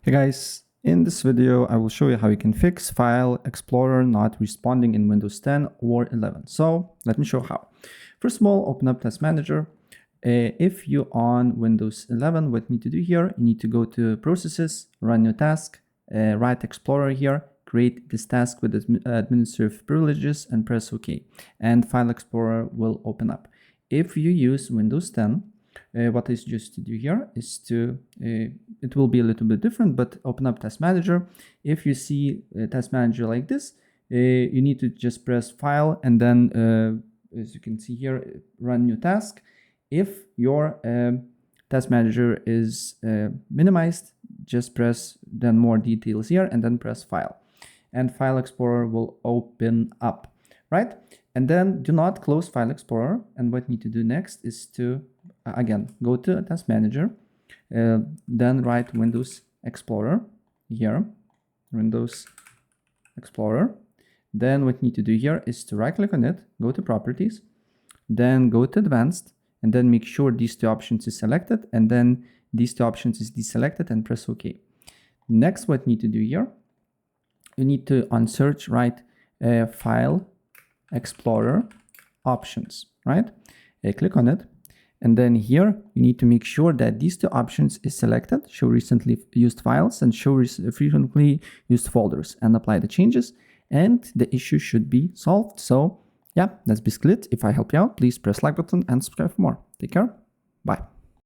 Hey guys, in this video I will show you how you can fix File Explorer not responding in Windows 10 or 11. So let me show how. First of all, open up Task Manager. If you're on Windows 11, what you need to do here, you need to go to Processes, Run New Task, write Explorer here, create this task with administrative privileges and press OK. And File Explorer will open up. If you use Windows 10, what I suggest to do here is to, it will be a little bit different, but open up Task Manager. If you see Task Manager like this, you need to just press File and then, as you can see here, Run New Task. If your Task Manager is minimized, just press then More Details here and then press File. And File Explorer will open up, right? And then do not close File Explorer. And what you need to do next is to, again, go to Task Manager, then write Windows Explorer here, Windows Explorer. Then what you need to do here is to right click on it, go to Properties, then go to Advanced, and then make sure these two options is selected, and then these two options is deselected and press OK. Next, what you need to do here, you need to on search write File Explorer Options, right? Click on it. And then here, you need to make sure that these two options is selected, show recently used files and show frequently used folders, and apply the changes, and the issue should be solved. So yeah, that's basically it. If I help you out, please press like button and subscribe for more. Take care. Bye.